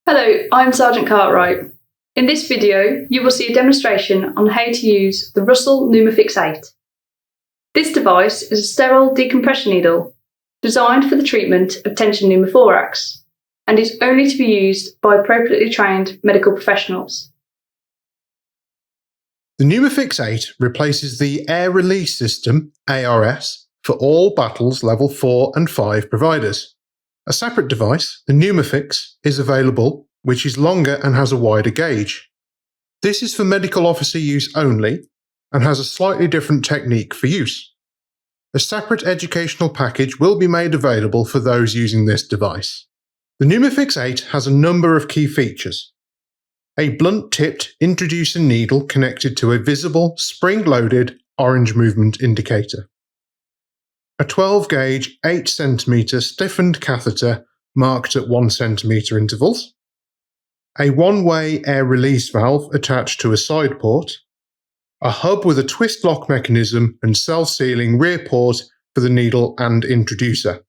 Hello, I'm Sergeant Cartwright. In this video, you will see a demonstration on how to use the Russell Pneumofix 8. This device is a sterile decompression needle designed for the treatment of tension pneumothorax and is only to be used by appropriately trained medical professionals. The Pneumofix 8 replaces the Air Release System, ARS, for all Battles Level 4 and 5 providers. A separate device, the Pneumofix, is available, which is longer and has a wider gauge. This is for medical officer use only and has a slightly different technique for use. A separate educational package will be made available for those using this device. The Pneumofix 8 has a number of key features. A blunt-tipped introducer needle connected to a visible, spring-loaded orange movement indicator. A 12-gauge 8cm stiffened catheter marked at 1cm intervals. A one-way air release valve attached to a side port. A hub with a twist lock mechanism and self-sealing rear port for the needle and introducer.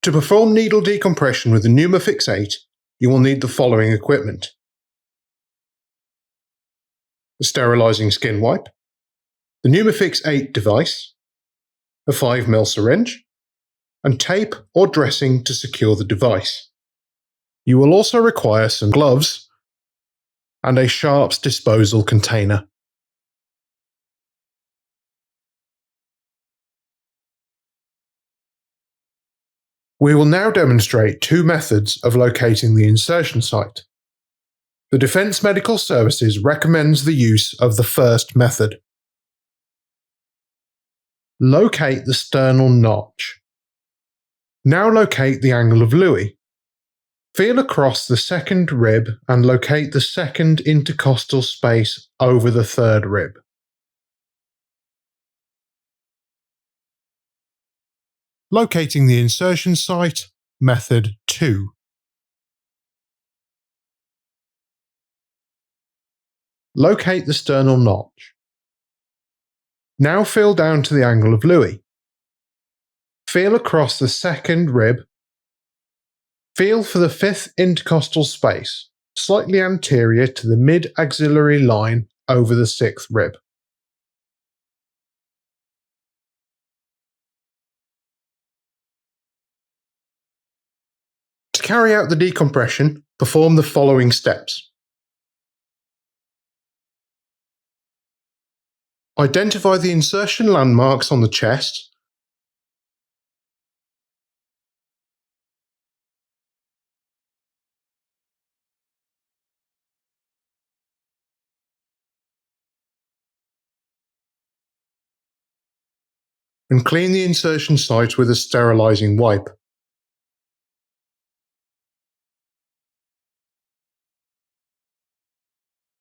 To perform needle decompression with the Pneumofix 8, you will need the following equipment: a sterilising skin wipe, the Pneumofix 8 device, a 5mm syringe, and tape or dressing to secure the device. You will also require some gloves and a sharps disposal container. We will now demonstrate two methods of locating the insertion site. The Defence Medical Services recommends the use of the first method. Locate the sternal notch. Now locate the angle of Louis. Feel across the second rib and locate the second intercostal space over the third rib. Locating the insertion site, method 2. Locate the sternal notch. Now feel down to the angle of Louis. Feel across the second rib. Feel for the fifth intercostal space, slightly anterior to the mid-axillary line over the sixth rib. To carry out the decompression, perform the following steps. Identify the insertion landmarks on the chest. And clean the insertion site with a sterilising wipe.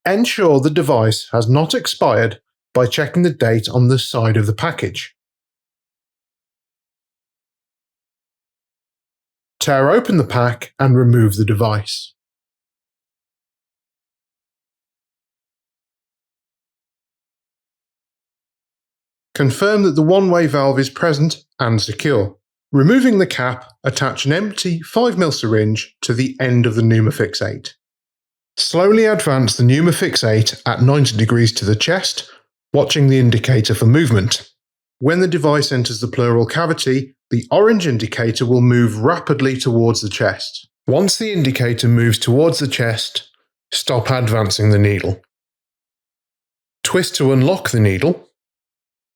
Ensure the device has not expired by checking the date on the side of the package. Tear open the pack and remove the device. Confirm that the one-way valve is present and secure. Removing the cap, attach an empty 5mm syringe to the end of the Pneumofix 8. Slowly advance the Pneumofix 8 at 90 degrees to the chest, watching the indicator for movement. When the device enters the pleural cavity, the orange indicator will move rapidly towards the chest. Once the indicator moves towards the chest, stop advancing the needle. Twist to unlock the needle.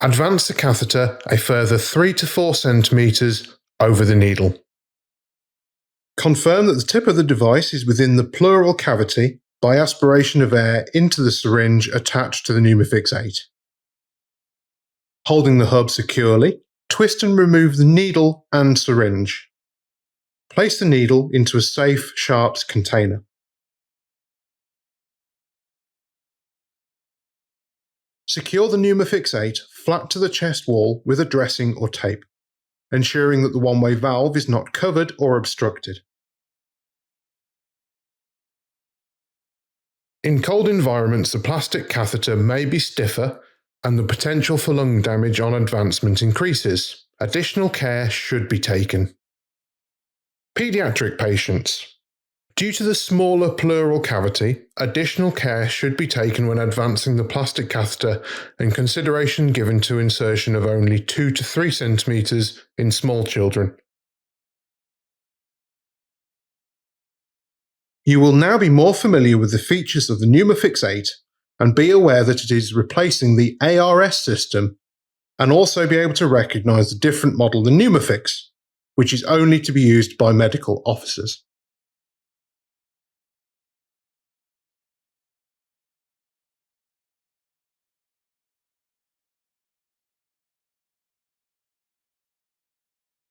Advance the catheter a further 3 to 4 centimeters over the needle. Confirm that the tip of the device is within the pleural cavity by aspiration of air into the syringe attached to the Pneumofix 8. Holding the hub securely, twist and remove the needle and syringe. Place the needle into a safe sharps container. Secure the Pneumofix 8 flat to the chest wall with a dressing or tape, ensuring that the one-way valve is not covered or obstructed. In cold environments, the plastic catheter may be stiffer and the potential for lung damage on advancement increases. Additional care should be taken. Pediatric patients. Due to the smaller pleural cavity, additional care should be taken when advancing the plastic catheter and consideration given to insertion of only 2 to 3 centimeters in small children. You will now be more familiar with the features of the Pneumofix 8 and be aware that it is replacing the ARS system, and also be able to recognise the different model, the Pneumofix, which is only to be used by medical officers.